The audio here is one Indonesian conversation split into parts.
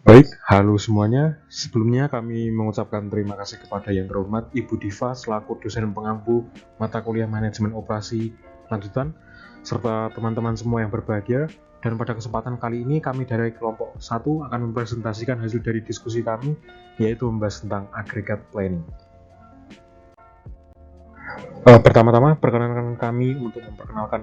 Baik, halo semuanya. Sebelumnya kami mengucapkan terima kasih kepada yang terhormat Ibu Diva selaku dosen pengampu mata kuliah manajemen operasi lanjutan, serta teman-teman semua yang berbahagia. Dan pada kesempatan kali ini kami dari kelompok 1 akan mempresentasikan hasil dari diskusi kami, yaitu membahas tentang aggregate planning. Pertama-tama perkenalkan kami untuk memperkenalkan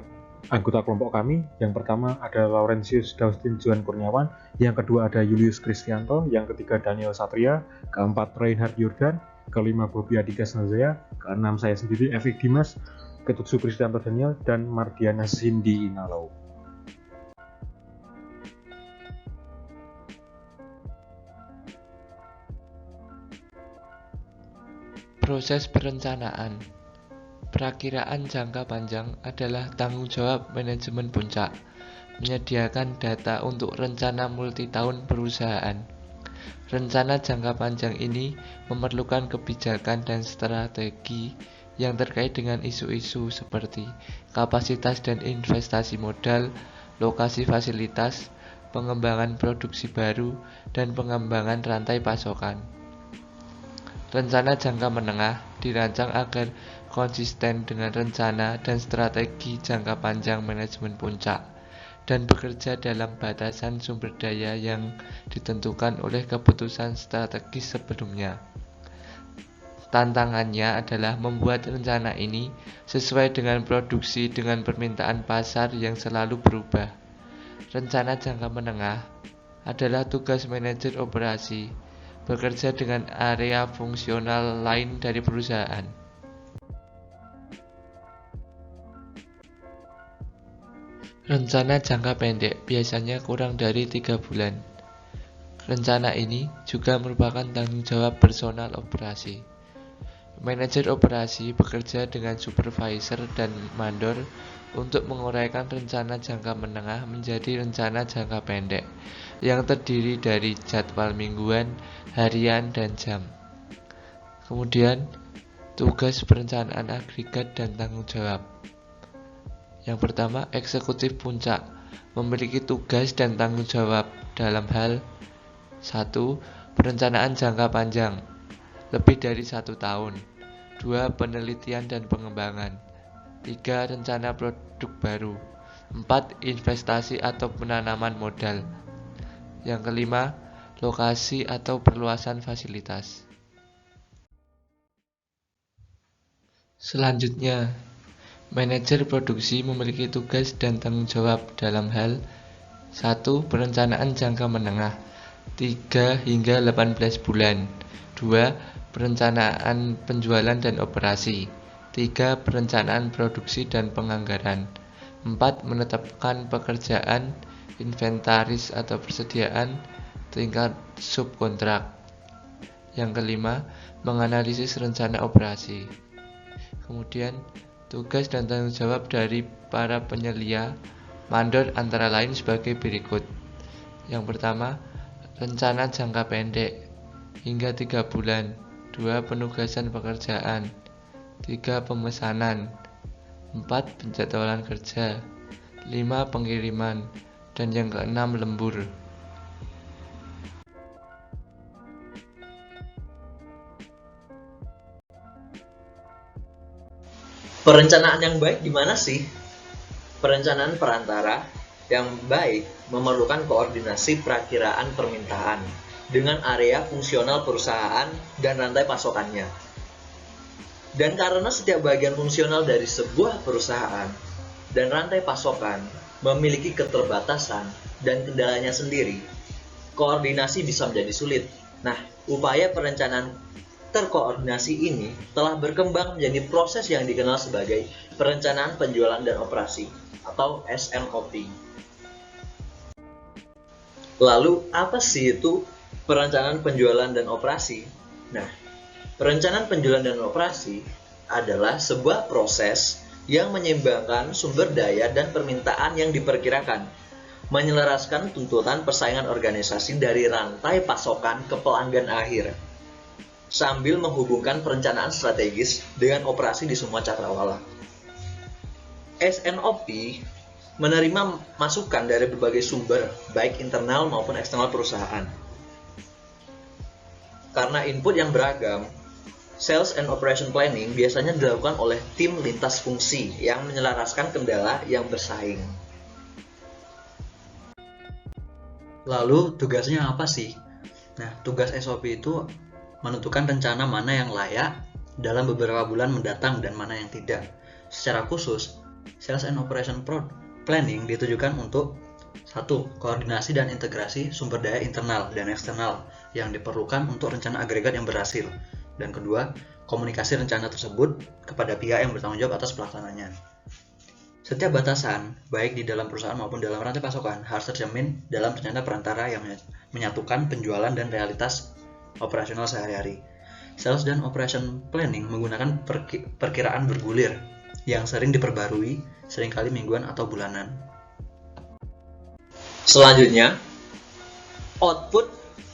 anggota kelompok kami. Yang pertama ada Laurentius Daustin Juan Kurniawan, yang kedua ada Julius Kristianto, yang ketiga Daniel Satria, keempat Reinhard Jordan, kelima Bobi Adika Sanjaya, keenam saya sendiri Evik Dimas, ketujuh Kristianto Daniel, dan Mardiana Cindy Inalau. Proses perencanaan. Perakiraan jangka panjang adalah tanggung jawab manajemen puncak, menyediakan data untuk rencana multitahun perusahaan. Rencana jangka panjang ini memerlukan kebijakan dan strategi yang terkait dengan isu-isu seperti kapasitas dan investasi modal, lokasi fasilitas, pengembangan produksi baru, dan pengembangan rantai pasokan. Rencana jangka menengah dirancang agar konsisten dengan rencana dan strategi jangka panjang manajemen puncak dan bekerja dalam batasan sumber daya yang ditentukan oleh keputusan strategis sebelumnya. Tantangannya adalah membuat rencana ini sesuai dengan produksi dengan permintaan pasar yang selalu berubah. Rencana jangka menengah adalah tugas manajer operasi bekerja dengan area fungsional lain dari perusahaan. Rencana jangka pendek biasanya kurang dari 3 bulan. Rencana ini juga merupakan tanggung jawab personal operasi. Manajer operasi bekerja dengan supervisor dan mandor untuk menguraikan rencana jangka menengah menjadi rencana jangka pendek yang terdiri dari jadwal mingguan, harian, dan jam. Kemudian, tugas perencanaan agregat dan tanggung jawab. Yang pertama, eksekutif puncak memiliki tugas dan tanggung jawab dalam hal 1. Perencanaan jangka panjang lebih dari 1 tahun. 2. Penelitian dan pengembangan. 3. Rencana produk baru. 4. Investasi atau penanaman modal. Yang kelima, lokasi atau perluasan fasilitas. Selanjutnya, manajer produksi memiliki tugas dan tanggung jawab dalam hal 1. Perencanaan jangka menengah 3 hingga 18 bulan. 2. Perencanaan penjualan dan operasi. 3. Perencanaan produksi dan penganggaran. 4. Menetapkan pekerjaan, inventaris atau persediaan, tingkat subkontrak. Yang kelima, menganalisis rencana operasi. Kemudian, tugas dan tanggung jawab dari para penyelia mandor antara lain sebagai berikut. Yang pertama, rencana jangka pendek hingga 3 bulan. 2. Penugasan pekerjaan. 3. Pemesanan. 4. Penjadwalan kerja. 5. Pengiriman. Dan yang keenam, lembur. Perencanaan yang baik gimana sih? Perencanaan perantara yang baik memerlukan koordinasi perakiraan permintaan dengan area fungsional perusahaan dan rantai pasokannya. Dan karena setiap bagian fungsional dari sebuah perusahaan dan rantai pasokan memiliki keterbatasan dan kendalanya sendiri, koordinasi bisa menjadi sulit. Nah, upaya perencanaan terkoordinasi ini telah berkembang menjadi proses yang dikenal sebagai perencanaan penjualan dan operasi atau SNOP. Lalu, apa sih itu perencanaan penjualan dan operasi? Nah, perencanaan penjualan dan operasi adalah sebuah proses yang menyeimbangkan sumber daya dan permintaan yang diperkirakan, menyelaraskan tuntutan persaingan organisasi dari rantai pasokan ke pelanggan akhir, sambil menghubungkan perencanaan strategis dengan operasi di semua cakrawala. SNOP menerima masukan dari berbagai sumber, baik internal maupun eksternal perusahaan. Karena input yang beragam, Sales and Operation Planning biasanya dilakukan oleh tim lintas fungsi yang menyelaraskan kendala yang bersaing. Lalu tugasnya apa sih? Nah, tugas SOP itu menentukan rencana mana yang layak dalam beberapa bulan mendatang dan mana yang tidak. Secara khusus, Sales and Operation Planning ditujukan untuk 1. Koordinasi dan integrasi sumber daya internal dan eksternal yang diperlukan untuk rencana agregat yang berhasil. Dan kedua, komunikasi rencana tersebut kepada pihak yang bertanggung jawab atas pelaksananya. Setiap batasan, baik di dalam perusahaan maupun dalam rantai pasokan, harus tercermin dalam rencana perantara yang menyatukan penjualan dan realitas operasional sehari-hari. Sales dan Operation Planning menggunakan perkiraan bergulir yang sering diperbarui, seringkali mingguan atau bulanan. Selanjutnya, output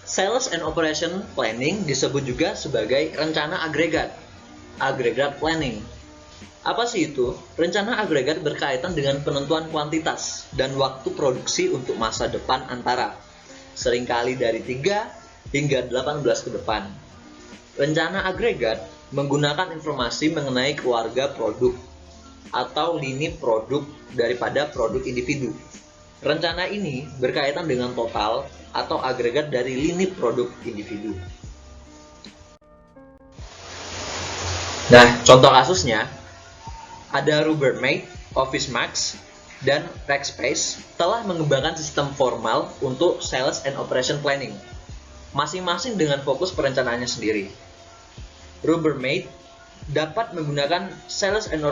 Sales and Operation Planning disebut juga sebagai rencana agregat, Aggregate Planning. Apa sih itu? Rencana agregat berkaitan dengan penentuan kuantitas dan waktu produksi untuk masa depan antara, seringkali dari 3 hingga 18 ke depan. Rencana agregat menggunakan informasi mengenai keluarga produk atau lini produk daripada produk individu. Rencana ini berkaitan dengan total atau agregat dari lini produk individu. Nah, contoh kasusnya ada Rubbermaid, OfficeMax, dan Rackspace telah mengembangkan sistem formal untuk Sales and Operation Planning, masing-masing dengan fokus perencanaannya sendiri. Rubbermaid dapat menggunakan Sales and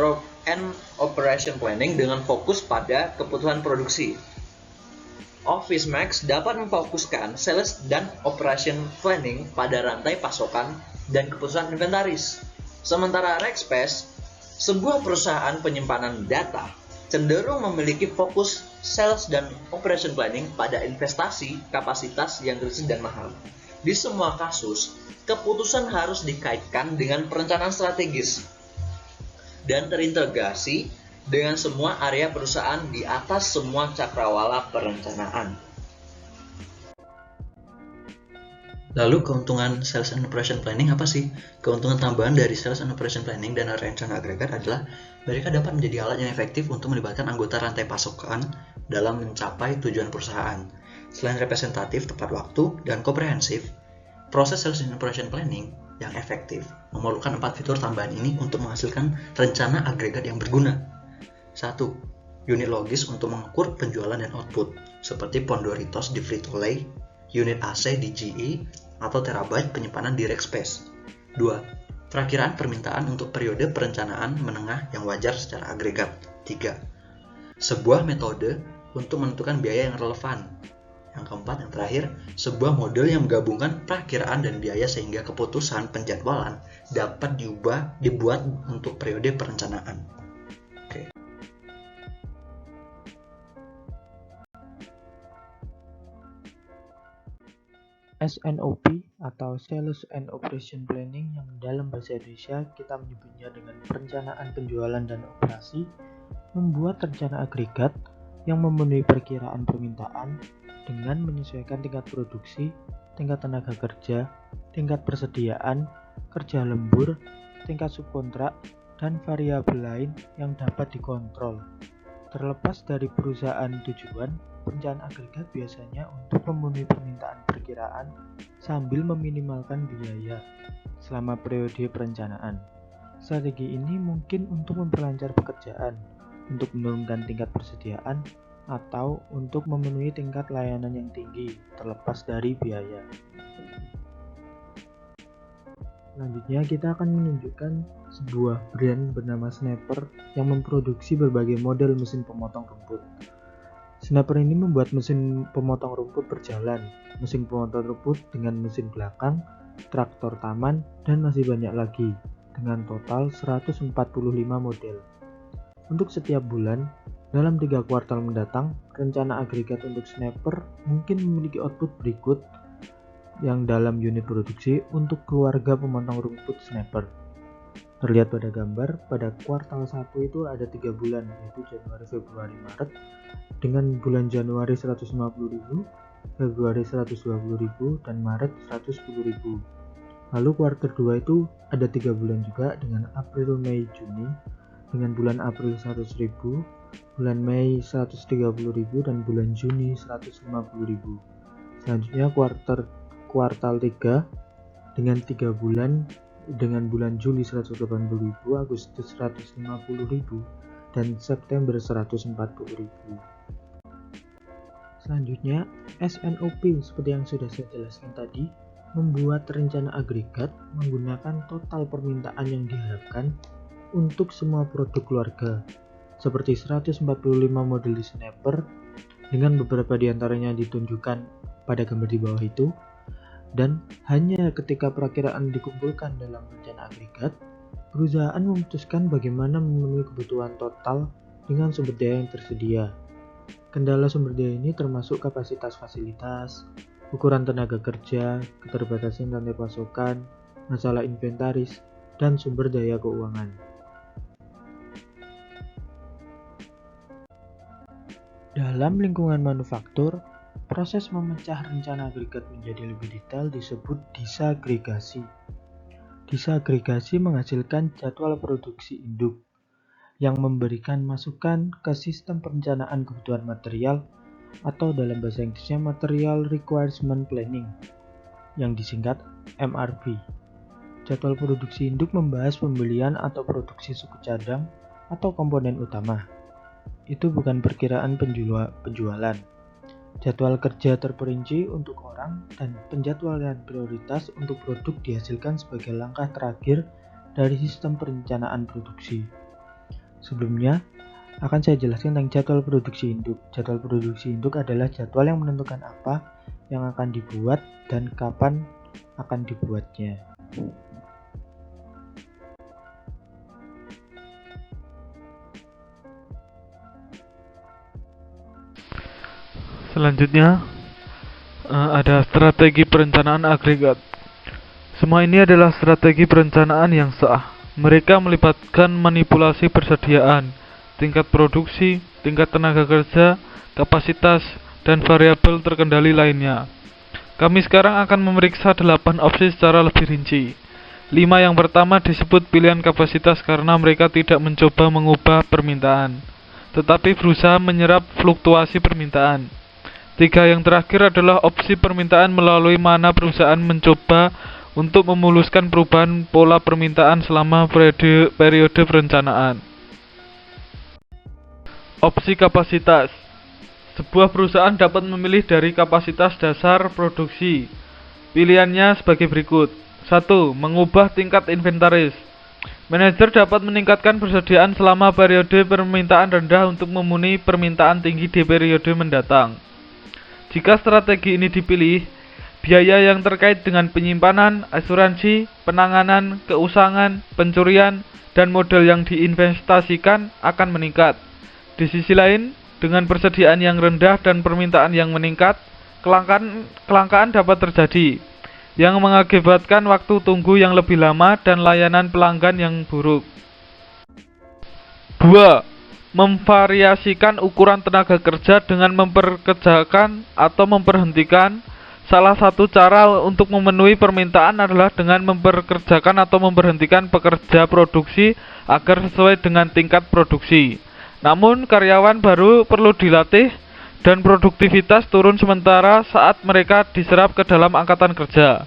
Operation Planning dengan fokus pada kebutuhan produksi. OfficeMax dapat memfokuskan Sales dan Operation Planning pada rantai pasokan dan keputusan inventaris. Sementara Rackspace, sebuah perusahaan penyimpanan data, cenderung memiliki fokus Sales dan Operation Planning pada investasi, kapasitas yang kritis dan mahal. Di semua kasus, keputusan harus dikaitkan dengan perencanaan strategis dan terintegrasi dengan semua area perusahaan di atas semua cakrawala perencanaan. Lalu keuntungan Sales and Operation Planning apa sih? Keuntungan tambahan dari Sales and Operation Planning dan rencana agregat adalah mereka dapat menjadi alat yang efektif untuk melibatkan anggota rantai pasokan dalam mencapai tujuan perusahaan. Selain representatif, tepat waktu, dan komprehensif, proses Sales and Operation Planning yang efektif memerlukan 4 fitur tambahan ini untuk menghasilkan rencana agregat yang berguna. 1. Unit logis untuk mengukur penjualan dan output, seperti Pondoritos di Frito-Lay, unit AC di GE, atau terabyte penyimpanan di Rackspace. 2. Perakiraan permintaan untuk periode perencanaan menengah yang wajar secara agregat. 3. Sebuah metode untuk menentukan biaya yang relevan. Yang keempat, yang terakhir, sebuah model yang menggabungkan perakiraan dan biaya sehingga keputusan penjadwalan dapat dibuat untuk periode perencanaan. Oke. SNOP atau Sales and Operation Planning yang dalam bahasa Indonesia kita menyebutnya dengan perencanaan penjualan dan operasi, membuat rencana agregat yang memenuhi perkiraan permintaan dengan menyesuaikan tingkat produksi, tingkat tenaga kerja, tingkat persediaan, kerja lembur, tingkat subkontrak, dan variabel lain yang dapat dikontrol. Terlepas dari perusahaan tujuan, perencanaan agregat biasanya untuk memenuhi permintaan perkiraan sambil meminimalkan biaya selama periode perencanaan. Strategi ini mungkin untuk memperlancar pekerjaan, untuk menurunkan tingkat persediaan, atau untuk memenuhi tingkat layanan yang tinggi terlepas dari biaya. Selanjutnya kita akan menunjukkan sebuah brand bernama Snapper yang memproduksi berbagai model mesin pemotong rumput. Snapper ini membuat mesin pemotong rumput berjalan, mesin pemotong rumput dengan mesin belakang, traktor taman, dan masih banyak lagi, dengan total 145 model. Untuk setiap bulan, dalam 3 kuartal mendatang, rencana agregat untuk Snapper mungkin memiliki output berikut yang dalam unit produksi untuk keluarga pemotong rumput Snapper. Terlihat pada gambar, pada kuartal 1 itu ada 3 bulan, yaitu Januari, Februari, Maret, dengan bulan Januari 150.000, Februari 120.000, dan Maret 110.000. Lalu kuartal 2 itu ada 3 bulan juga dengan April, Mei, Juni, dengan bulan April 100.000, bulan Mei 130.000, dan bulan Juni 150.000. Selanjutnya kuartal 3 dengan 3 bulan dengan bulan Juli 180.000, Agustus 150.000, dan September 140.000. Selanjutnya, SNOP seperti yang sudah saya jelaskan tadi, membuat rencana agregat menggunakan total permintaan yang diharapkan untuk semua produk keluarga, seperti 145 model snapper dengan beberapa diantaranya ditunjukkan pada gambar di bawah itu, dan hanya ketika perakiraan dikumpulkan dalam rencana agregat, perusahaan memutuskan bagaimana memenuhi kebutuhan total dengan sumber daya yang tersedia. Kendala sumber daya ini termasuk kapasitas fasilitas, ukuran tenaga kerja, keterbatasan rantai pasokan, masalah inventaris, dan sumber daya keuangan. Dalam lingkungan manufaktur, proses memecah rencana agregat menjadi lebih detail disebut disagregasi. Disagregasi menghasilkan jadwal produksi induk yang memberikan masukan ke sistem perencanaan kebutuhan material atau dalam bahasa Inggrisnya Material Requirement Planning yang disingkat MRP. Jadwal produksi induk membahas pembelian atau produksi suku cadang atau komponen utama. Itu bukan perkiraan penjualan. Jadwal kerja terperinci untuk orang dan penjadwalan prioritas untuk produk dihasilkan sebagai langkah terakhir dari sistem perencanaan produksi. Sebelumnya, akan saya jelaskan tentang jadwal produksi induk. Jadwal produksi induk adalah jadwal yang menentukan apa yang akan dibuat dan kapan akan dibuatnya. Selanjutnya, ada strategi perencanaan agregat. Semua ini adalah strategi perencanaan yang sah. Mereka melibatkan manipulasi persediaan, tingkat produksi, tingkat tenaga kerja, kapasitas, dan variabel terkendali lainnya. Kami sekarang akan memeriksa 8 opsi secara lebih rinci. 5 yang pertama disebut pilihan kapasitas karena mereka tidak mencoba mengubah permintaan, tetapi berusaha menyerap fluktuasi permintaan. 3 yang terakhir adalah opsi permintaan melalui mana perusahaan mencoba untuk memuluskan perubahan pola permintaan selama periode perencanaan. Opsi kapasitas. Sebuah perusahaan dapat memilih dari kapasitas dasar produksi. Pilihannya sebagai berikut. 1. Mengubah tingkat inventaris. Manajer dapat meningkatkan persediaan selama periode permintaan rendah untuk memenuhi permintaan tinggi di periode mendatang. Jika strategi ini dipilih, biaya yang terkait dengan penyimpanan, asuransi, penanganan, keusangan, pencurian, dan modal yang diinvestasikan akan meningkat. Di sisi lain, dengan persediaan yang rendah dan permintaan yang meningkat, kelangkaan dapat terjadi, yang mengakibatkan waktu tunggu yang lebih lama dan layanan pelanggan yang buruk. 2. Memvariasikan ukuran tenaga kerja dengan memperkerjakan atau memberhentikan. Salah satu cara untuk memenuhi permintaan adalah dengan memperkerjakan atau memberhentikan pekerja produksi agar sesuai dengan tingkat produksi. Namun, karyawan baru perlu dilatih dan produktivitas turun sementara saat mereka diserap ke dalam angkatan kerja.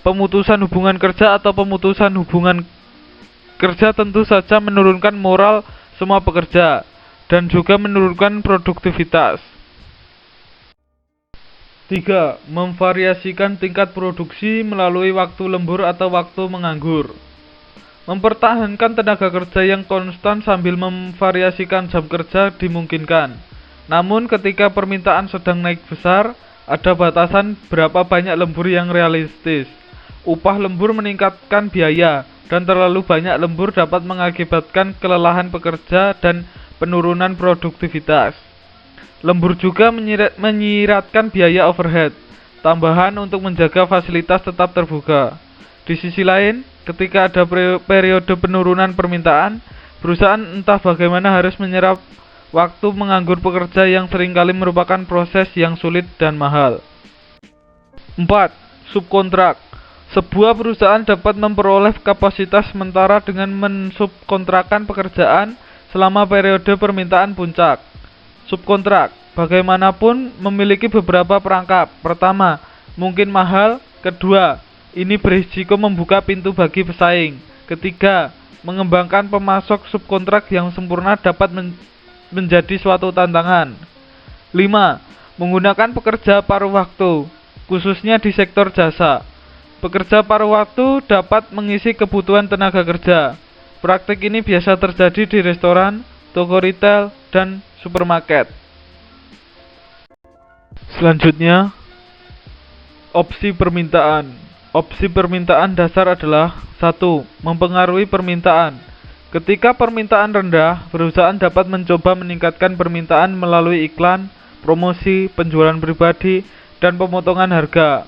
Pemutusan hubungan kerja atau pemutusan hubungan kerja tentu saja menurunkan moral semua pekerja dan juga menurunkan produktivitas. 3. Memvariasikan tingkat produksi melalui waktu lembur atau waktu menganggur. Mempertahankan tenaga kerja yang konstan sambil memvariasikan jam kerja dimungkinkan. Namun ketika permintaan sedang naik besar, ada batasan berapa banyak lembur yang realistis. Upah lembur meningkatkan biaya, dan terlalu banyak lembur dapat mengakibatkan kelelahan pekerja dan penurunan produktivitas. Lembur juga menyiratkan biaya overhead tambahan untuk menjaga fasilitas tetap terbuka. Di sisi lain, ketika ada periode penurunan permintaan, perusahaan entah bagaimana harus menyerap waktu menganggur pekerja yang seringkali merupakan proses yang sulit dan mahal. 4. Subkontrak. Sebuah perusahaan dapat memperoleh kapasitas sementara dengan mensubkontrakkan pekerjaan selama periode permintaan puncak. Subkontrak, bagaimanapun, memiliki beberapa perangkap. Pertama, mungkin mahal. Kedua, ini berisiko membuka pintu bagi pesaing. Ketiga, mengembangkan pemasok subkontrak yang sempurna dapat menjadi suatu tantangan. 5. Menggunakan pekerja paruh waktu, khususnya di sektor jasa. Pekerja paruh waktu dapat mengisi kebutuhan tenaga kerja. Praktik ini biasa terjadi di restoran, toko retail, dan supermarket. Selanjutnya, opsi permintaan. Opsi permintaan dasar adalah 1. Mempengaruhi permintaan. Ketika permintaan rendah, perusahaan dapat mencoba meningkatkan permintaan melalui iklan, promosi, penjualan pribadi, dan pemotongan harga.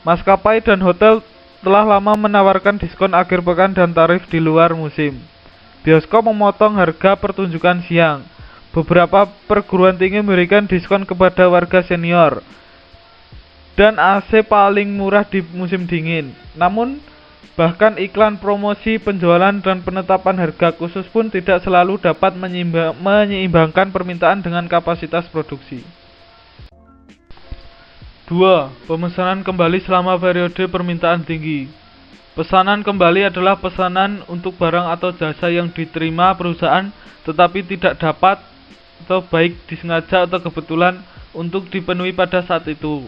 Maskapai dan hotel telah lama menawarkan diskon akhir pekan dan tarif di luar musim. Bioskop memotong harga pertunjukan siang. Beberapa perguruan tinggi memberikan diskon kepada warga senior. Dan AC paling murah di musim dingin. Namun, bahkan iklan promosi, penjualan, dan penetapan harga khusus pun tidak selalu dapat menyeimbangkan permintaan dengan kapasitas produksi. 2. Pemesanan kembali selama periode permintaan tinggi. Pesanan kembali adalah pesanan untuk barang atau jasa yang diterima perusahaan tetapi tidak dapat atau baik disengaja atau kebetulan untuk dipenuhi pada saat itu.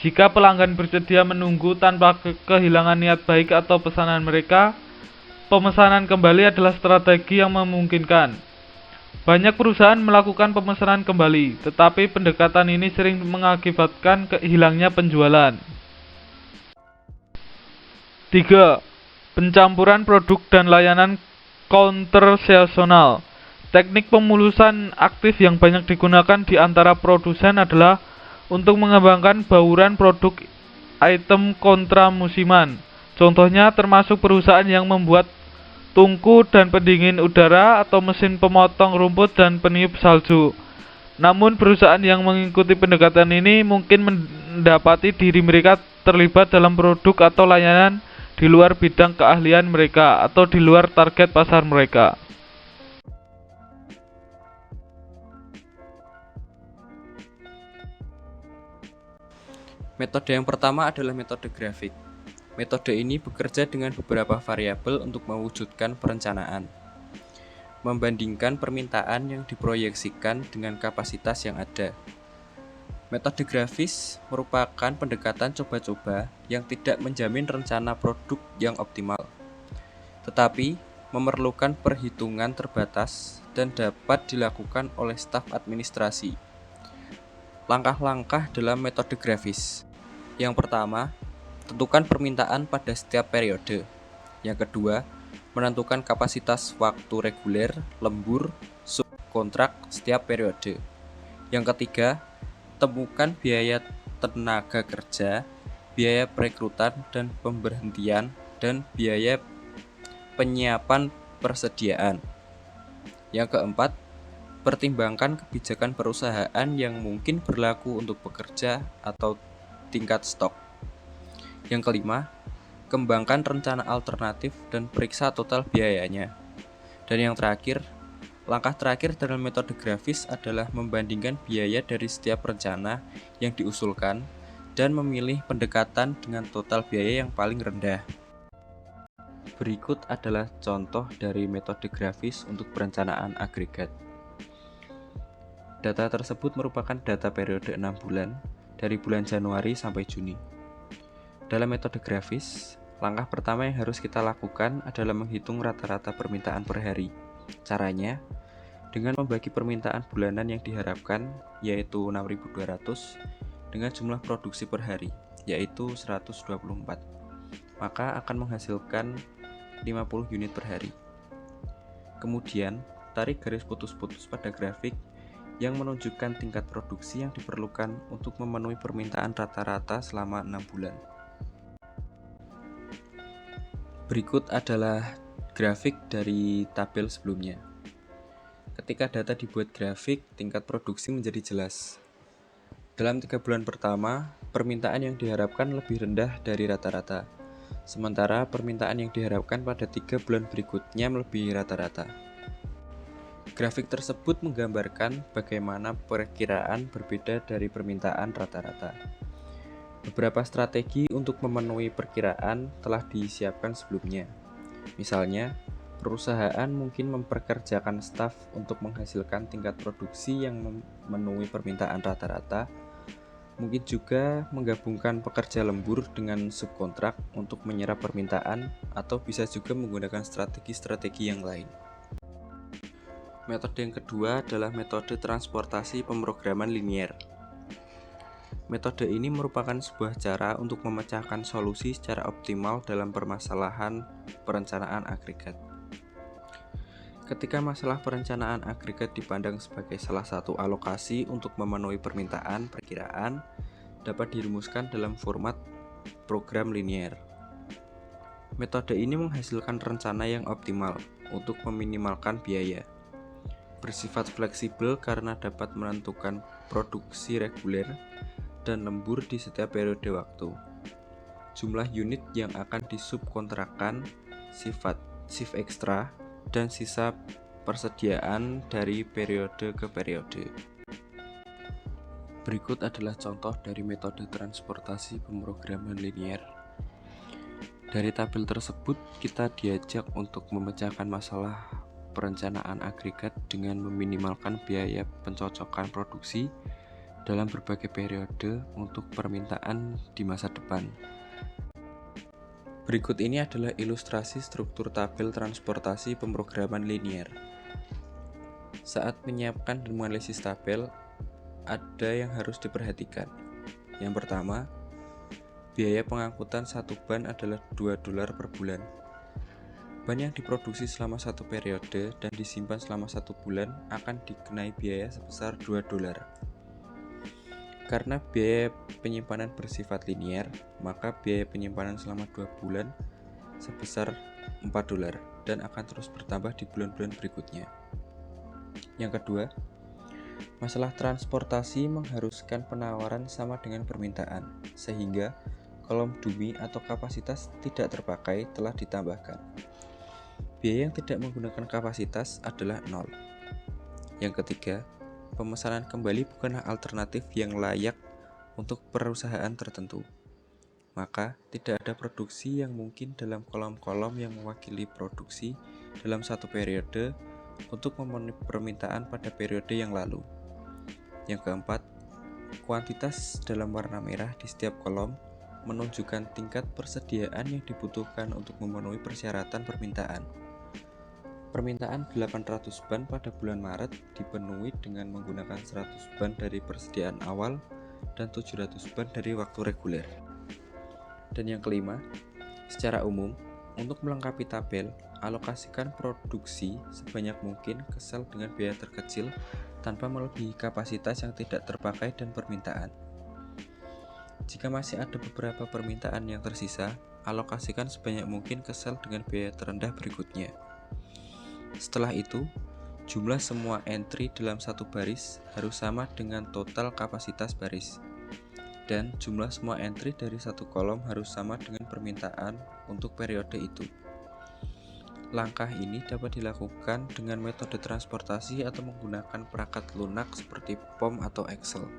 Jika pelanggan bersedia menunggu tanpa kehilangan niat baik atau pesanan mereka, pemesanan kembali adalah strategi yang memungkinkan. Banyak perusahaan melakukan pemesanan kembali, tetapi pendekatan ini sering mengakibatkan hilangnya penjualan. 3. Pencampuran produk dan layanan counter-seasonal. Teknik pemulusan aktif yang banyak digunakan di antara produsen adalah untuk mengembangkan bauran produk item kontra musiman. Contohnya termasuk perusahaan yang membuat tungku dan pendingin udara atau mesin pemotong rumput dan peniup salju. Namun perusahaan yang mengikuti pendekatan ini mungkin mendapati diri mereka terlibat dalam produk atau layanan di luar bidang keahlian mereka atau di luar target pasar mereka. Metode yang pertama adalah metode grafik. Metode ini bekerja dengan beberapa variabel untuk mewujudkan perencanaan. Membandingkan permintaan yang diproyeksikan dengan kapasitas yang ada. Metode grafis merupakan pendekatan coba-coba yang tidak menjamin rencana produk yang optimal, tetapi memerlukan perhitungan terbatas dan dapat dilakukan oleh staf administrasi. Langkah-langkah dalam metode grafis. Yang pertama, tentukan permintaan pada setiap periode. Yang kedua, menentukan kapasitas waktu reguler, lembur, subkontrak setiap periode. Yang ketiga, temukan biaya tenaga kerja, biaya perekrutan dan pemberhentian, dan biaya penyiapan persediaan. Yang keempat, pertimbangkan kebijakan perusahaan yang mungkin berlaku untuk pekerja atau tingkat stok. Yang kelima, kembangkan rencana alternatif dan periksa total biayanya. Dan yang terakhir, langkah terakhir dalam metode grafis adalah membandingkan biaya dari setiap rencana yang diusulkan dan memilih pendekatan dengan total biaya yang paling rendah. Berikut adalah contoh dari metode grafis untuk perencanaan agregat. Data tersebut merupakan data periode 6 bulan dari bulan Januari sampai Juni. Dalam metode grafis, langkah pertama yang harus kita lakukan adalah menghitung rata-rata permintaan per hari. Caranya, dengan membagi permintaan bulanan yang diharapkan, yaitu 6.200, dengan jumlah produksi per hari, yaitu 124, maka akan menghasilkan 50 unit per hari. Kemudian, tarik garis putus-putus pada grafik yang menunjukkan tingkat produksi yang diperlukan untuk memenuhi permintaan rata-rata selama 6 bulan. Berikut adalah grafik dari tabel sebelumnya. Ketika data dibuat grafik, tingkat produksi menjadi jelas. Dalam 3 bulan pertama, permintaan yang diharapkan lebih rendah dari rata-rata. sementara permintaan yang diharapkan pada 3 bulan berikutnya melebihi rata-rata. Grafik tersebut menggambarkan bagaimana perkiraan berbeda dari permintaan rata-rata. Beberapa strategi untuk memenuhi perkiraan telah disiapkan sebelumnya. Misalnya, perusahaan mungkin memperkerjakan staf untuk menghasilkan tingkat produksi yang memenuhi permintaan rata-rata. Mungkin juga menggabungkan pekerja lembur dengan subkontrak untuk menyerap permintaan, atau bisa juga menggunakan strategi-strategi yang lain. Metode yang kedua adalah metode transportasi pemrograman linier. Metode ini merupakan sebuah cara untuk memecahkan solusi secara optimal dalam permasalahan perencanaan agregat. Ketika masalah perencanaan agregat dipandang sebagai salah satu alokasi untuk memenuhi permintaan perkiraan, dapat dirumuskan dalam format program linier. Metode ini menghasilkan rencana yang optimal untuk meminimalkan biaya. Bersifat fleksibel karena dapat menentukan produksi reguler dan lembur di setiap periode waktu. Jumlah unit yang akan disubkontrakkan, shift ekstra, dan sisa persediaan dari periode ke periode. Berikut adalah contoh dari metode transportasi pemrograman linier. Dari tabel tersebut, kita diajak untuk memecahkan masalah perencanaan agregat dengan meminimalkan biaya pencocokan produksi dalam berbagai periode untuk permintaan di masa depan. Berikut ini adalah ilustrasi struktur tabel transportasi pemrograman linier. Saat menyiapkan dan menganalisis tabel, ada yang harus diperhatikan. Yang pertama, biaya pengangkutan satu ban adalah $2 per bulan. Ban yang diproduksi selama satu periode dan disimpan selama 1 bulan akan dikenai biaya sebesar $2. Karena biaya penyimpanan bersifat linier, maka biaya penyimpanan selama 2 bulan sebesar $4 dan akan terus bertambah di bulan-bulan berikutnya. Yang kedua, masalah transportasi mengharuskan penawaran sama dengan permintaan, sehingga kolom dummy atau kapasitas tidak terpakai telah ditambahkan. Biaya yang tidak menggunakan kapasitas adalah 0. Yang ketiga, pemesanan kembali bukanlah alternatif yang layak untuk perusahaan tertentu. Maka, tidak ada produksi yang mungkin dalam kolom-kolom yang mewakili produksi dalam satu periode untuk memenuhi permintaan pada periode yang lalu. Yang keempat, kuantitas dalam warna merah di setiap kolom menunjukkan tingkat persediaan yang dibutuhkan untuk memenuhi persyaratan permintaan. Permintaan 800 ban pada bulan Maret dipenuhi dengan menggunakan 100 ban dari persediaan awal dan 700 ban dari waktu reguler. Dan yang kelima, secara umum, untuk melengkapi tabel, alokasikan produksi sebanyak mungkin ke sel dengan biaya terkecil tanpa melebihi kapasitas yang tidak terpakai dan permintaan. Jika masih ada beberapa permintaan yang tersisa, alokasikan sebanyak mungkin ke sel dengan biaya terendah berikutnya. Setelah itu, jumlah semua entry dalam satu baris harus sama dengan total kapasitas baris, dan jumlah semua entry dari satu kolom harus sama dengan permintaan untuk periode itu. Langkah ini dapat dilakukan dengan metode transportasi atau menggunakan perangkat lunak seperti POM atau Excel.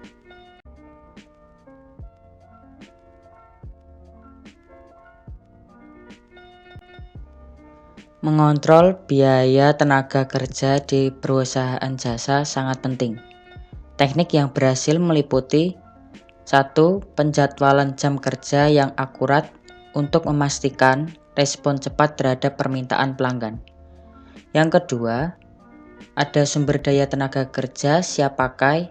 Mengontrol biaya tenaga kerja di perusahaan jasa sangat penting. Teknik yang berhasil meliputi 1. Penjadwalan jam kerja yang akurat untuk memastikan respon cepat terhadap permintaan pelanggan. Yang kedua, ada sumber daya tenaga kerja siap pakai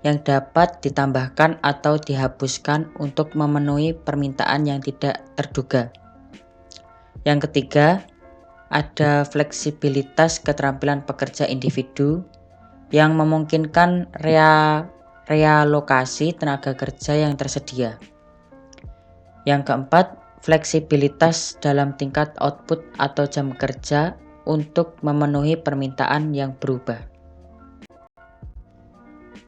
yang dapat ditambahkan atau dihapuskan untuk memenuhi permintaan yang tidak terduga. Yang ketiga, ada fleksibilitas keterampilan pekerja individu yang memungkinkan realokasi tenaga kerja yang tersedia. Yang keempat, fleksibilitas dalam tingkat output atau jam kerja untuk memenuhi permintaan yang berubah.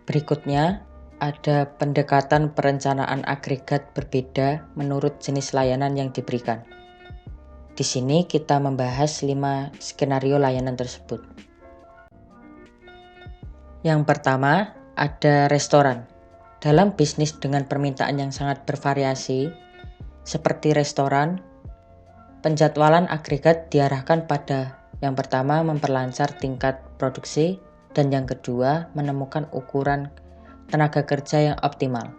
Berikutnya, ada pendekatan perencanaan agregat berbeda menurut jenis layanan yang diberikan. Di sini kita membahas 5 skenario layanan tersebut. Yang pertama, ada restoran. Dalam bisnis dengan permintaan yang sangat bervariasi, seperti restoran, penjadwalan agregat diarahkan pada yang pertama memperlancar tingkat produksi, dan yang kedua menemukan ukuran tenaga kerja yang optimal.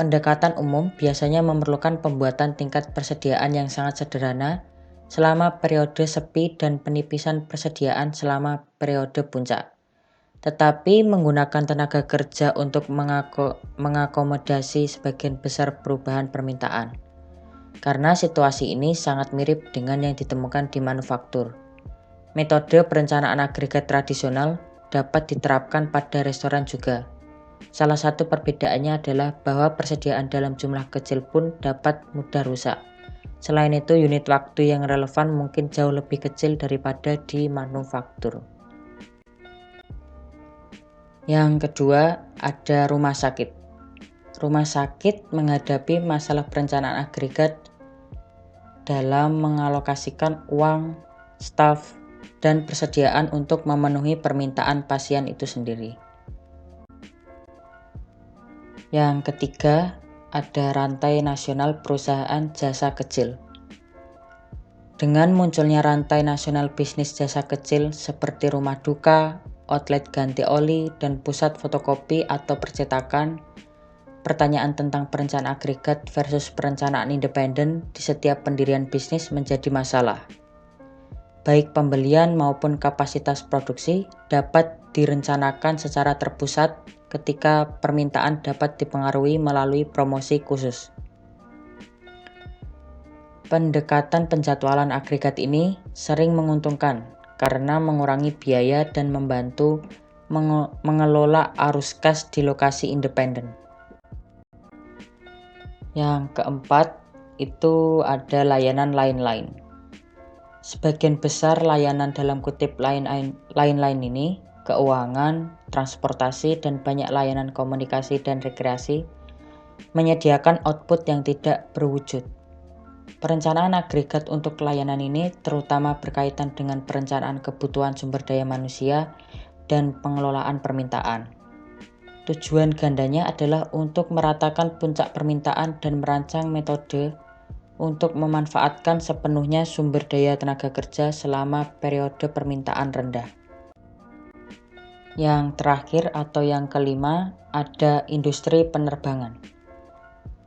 Pendekatan umum biasanya memerlukan pembuatan tingkat persediaan yang sangat sederhana selama periode sepi dan penipisan persediaan selama periode puncak. Tetapi menggunakan tenaga kerja untuk mengakomodasi sebagian besar perubahan permintaan. Karena situasi ini sangat mirip dengan yang ditemukan di manufaktur. Metode perencanaan agregat tradisional dapat diterapkan pada restoran juga. Salah satu perbedaannya adalah bahwa persediaan dalam jumlah kecil pun dapat mudah rusak. Selain itu, unit waktu yang relevan mungkin jauh lebih kecil daripada di manufaktur. Yang kedua, ada rumah sakit. Rumah sakit menghadapi masalah perencanaan agregat dalam mengalokasikan uang, staf, dan persediaan untuk memenuhi permintaan pasien itu sendiri. Yang ketiga, ada rantai nasional perusahaan jasa kecil. Dengan munculnya rantai nasional bisnis jasa kecil seperti rumah duka, outlet ganti oli, dan pusat fotokopi atau percetakan, pertanyaan tentang perencanaan agregat versus perencanaan independen di setiap pendirian bisnis menjadi masalah. Baik pembelian maupun kapasitas produksi dapat direncanakan secara terpusat ketika permintaan dapat dipengaruhi melalui promosi khusus. Pendekatan penjadwalan agregat ini sering menguntungkan karena mengurangi biaya dan membantu mengelola arus kas di lokasi independen. Yang keempat, itu ada layanan lain-lain. Sebagian besar layanan dalam kutip lain-lain ini, keuangan, transportasi, dan banyak layanan komunikasi dan rekreasi, menyediakan output yang tidak berwujud. Perencanaan agregat untuk layanan ini terutama berkaitan dengan perencanaan kebutuhan sumber daya manusia dan pengelolaan permintaan. Tujuan gandanya adalah untuk meratakan puncak permintaan dan merancang metode untuk memanfaatkan sepenuhnya sumber daya tenaga kerja selama periode permintaan rendah. Yang terakhir atau yang kelima, ada industri penerbangan.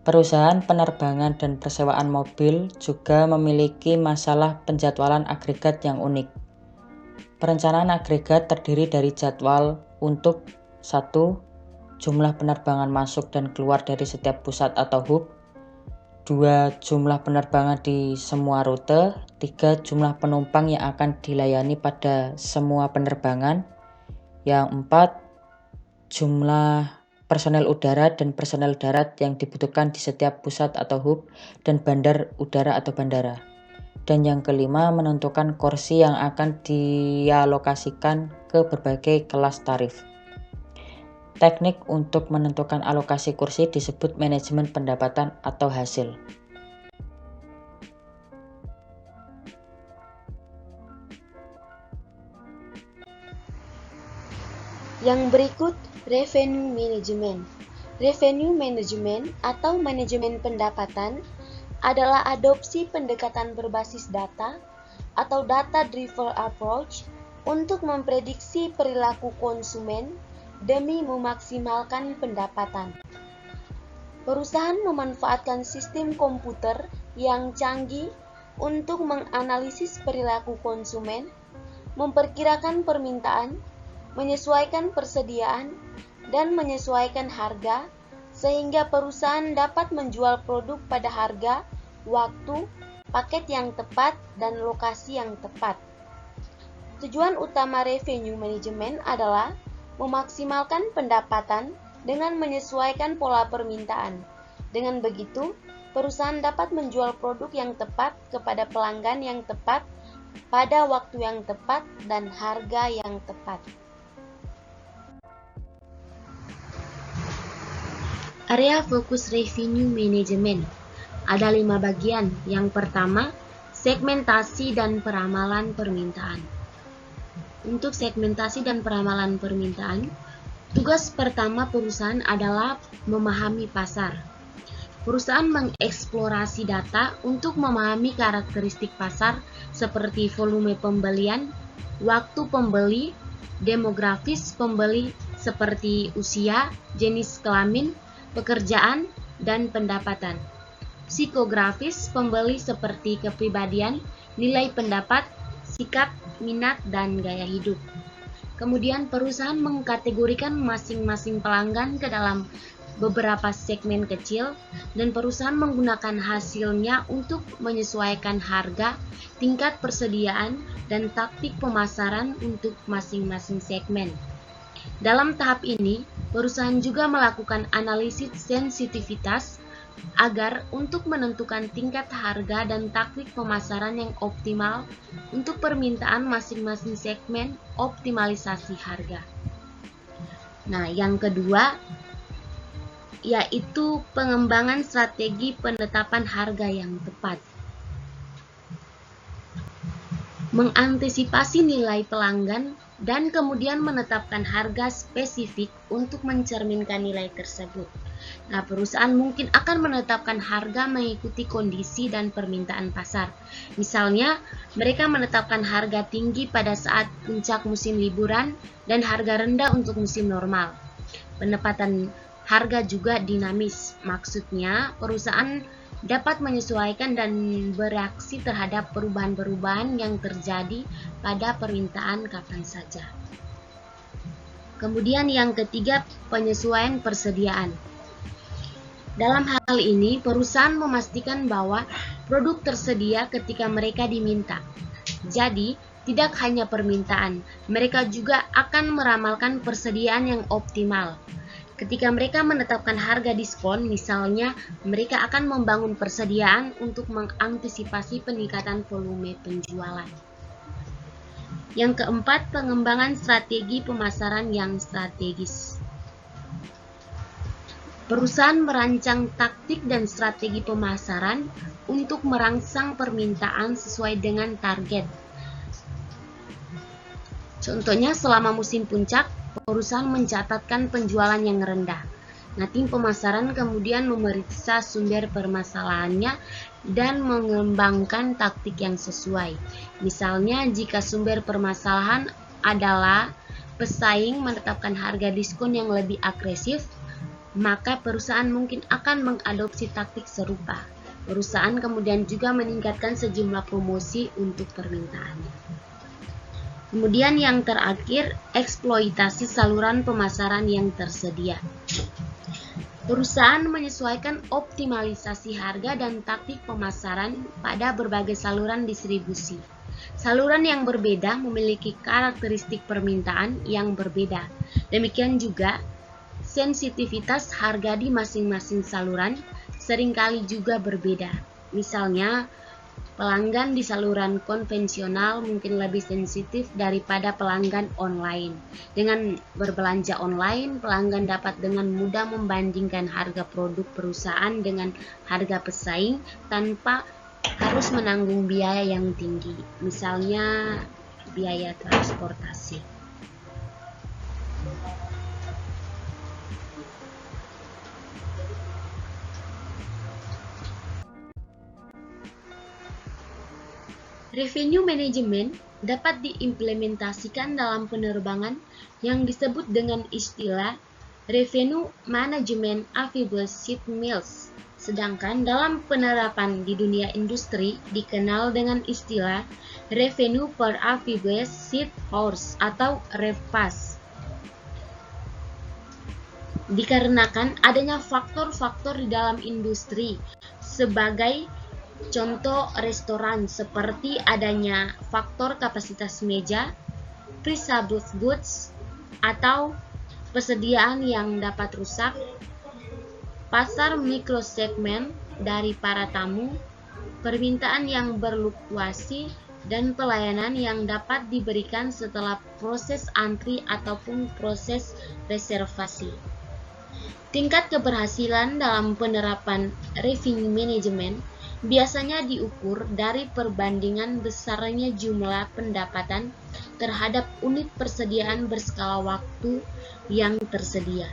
Perusahaan penerbangan dan persewaan mobil juga memiliki masalah penjadwalan agregat yang unik. Perencanaan agregat terdiri dari jadwal untuk 1. Jumlah penerbangan masuk dan keluar dari setiap pusat atau hub, 2. Jumlah penerbangan di semua rute, 3. Jumlah penumpang yang akan dilayani pada semua penerbangan, yang 4. Jumlah personel udara dan personel darat yang dibutuhkan di setiap pusat atau hub dan bandar udara atau bandara. Dan yang kelima, menentukan kursi yang akan dialokasikan ke berbagai kelas tarif. Teknik untuk menentukan alokasi kursi disebut manajemen pendapatan atau hasil. Yang berikut, revenue management. Revenue management atau manajemen pendapatan adalah adopsi pendekatan berbasis data atau data-driven approach untuk memprediksi perilaku konsumen demi memaksimalkan pendapatan. Perusahaan memanfaatkan sistem komputer yang canggih untuk menganalisis perilaku konsumen, memperkirakan permintaan, menyesuaikan persediaan, dan menyesuaikan harga sehingga perusahaan dapat menjual produk pada harga, waktu, paket yang tepat, dan lokasi yang tepat. Tujuan utama revenue management adalah memaksimalkan pendapatan dengan menyesuaikan pola permintaan. Dengan begitu, perusahaan dapat menjual produk yang tepat kepada pelanggan yang tepat, pada waktu yang tepat, dan harga yang tepat. Area fokus revenue management. Ada 5 bagian. Yang pertama, Segmentasi dan peramalan permintaan. Untuk segmentasi dan peramalan permintaan, tugas pertama perusahaan adalah memahami pasar. Perusahaan mengeksplorasi data untuk memahami karakteristik pasar seperti volume pembelian, waktu pembeli, demografis pembeli seperti usia, jenis kelamin, pekerjaan, dan pendapatan. Psikografis pembeli seperti kepribadian, nilai pendapat, sikap, minat, dan gaya hidup. Kemudian perusahaan mengkategorikan masing-masing pelanggan ke dalam beberapa segmen kecil dan perusahaan menggunakan hasilnya untuk menyesuaikan harga, tingkat persediaan, dan taktik pemasaran untuk masing-masing segmen. Dalam tahap ini, perusahaan juga melakukan analisis sensitivitas agar untuk menentukan tingkat harga dan taktik pemasaran yang optimal untuk permintaan masing-masing segmen, optimalisasi harga. Nah, yang kedua yaitu pengembangan strategi penetapan harga yang tepat. Mengantisipasi nilai pelanggan dan kemudian menetapkan harga spesifik untuk mencerminkan nilai tersebut. Nah, perusahaan mungkin akan menetapkan harga mengikuti kondisi dan permintaan pasar. Misalnya, mereka menetapkan harga tinggi pada saat puncak musim liburan dan harga rendah untuk musim normal. Penetapan harga juga dinamis. Maksudnya, perusahaan dapat menyesuaikan dan bereaksi terhadap perubahan-perubahan yang terjadi pada permintaan kapan saja. Kemudian yang ketiga, penyesuaian persediaan. Dalam hal ini, perusahaan memastikan bahwa produk tersedia ketika mereka diminta. Jadi, tidak hanya permintaan, mereka juga akan meramalkan persediaan yang optimal. Ketika mereka menetapkan harga diskon, misalnya, mereka akan membangun persediaan untuk mengantisipasi peningkatan volume penjualan. Yang keempat, pengembangan strategi pemasaran yang strategis. Perusahaan merancang taktik dan strategi pemasaran untuk merangsang permintaan sesuai dengan target. Contohnya, selama musim puncak, perusahaan mencatatkan penjualan yang rendah. Nah, tim pemasaran kemudian memeriksa sumber permasalahannya dan mengembangkan taktik yang sesuai. Misalnya, jika sumber permasalahan adalah pesaing menetapkan harga diskon yang lebih agresif, maka perusahaan mungkin akan mengadopsi taktik serupa. Perusahaan kemudian juga meningkatkan sejumlah promosi untuk permintaannya. Kemudian yang terakhir, eksploitasi saluran pemasaran yang tersedia. Perusahaan menyesuaikan optimalisasi harga dan taktik pemasaran pada berbagai saluran distribusi. Saluran yang berbeda memiliki karakteristik permintaan yang berbeda. Demikian juga, sensitivitas harga di masing-masing saluran seringkali juga berbeda. Misalnya, pelanggan di saluran konvensional mungkin lebih sensitif daripada pelanggan online. Dengan berbelanja online, pelanggan dapat dengan mudah membandingkan harga produk perusahaan dengan harga pesaing tanpa harus menanggung biaya yang tinggi. Misalnya, biaya transportasi. Revenue management dapat diimplementasikan dalam penerbangan yang disebut dengan istilah revenue management available seat miles. Sedangkan dalam penerapan di dunia industri dikenal dengan istilah revenue per available seat hours atau REVPAS. Dikarenakan adanya faktor-faktor di dalam industri sebagai contoh restoran seperti adanya faktor kapasitas meja, perishable goods, atau persediaan yang dapat rusak, pasar mikrosegmen dari para tamu, permintaan yang berfluktuasi, dan pelayanan yang dapat diberikan setelah proses antri ataupun proses reservasi. Tingkat keberhasilan dalam penerapan revenue management biasanya diukur dari perbandingan besarnya jumlah pendapatan terhadap unit persediaan berskala waktu yang tersedia.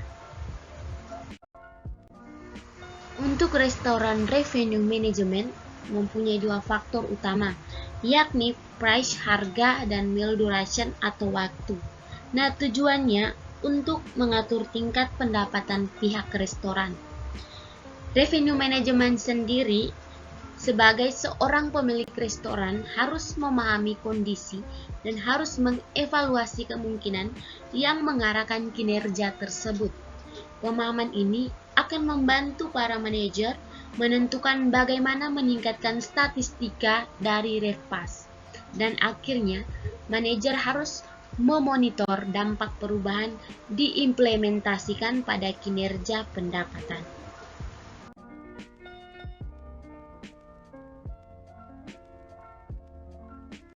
Untuk restoran revenue management mempunyai dua faktor utama, yakni price harga dan meal duration atau waktu. Nah, tujuannya untuk mengatur tingkat pendapatan pihak restoran. Revenue management sendiri sebagai seorang pemilik restoran harus memahami kondisi dan harus mengevaluasi kemungkinan yang mengarahkan kinerja tersebut. Pemahaman ini akan membantu para manajer menentukan bagaimana meningkatkan statistika dari RevPAS. Dan akhirnya, manajer harus memonitor dampak perubahan diimplementasikan pada kinerja pendapatan.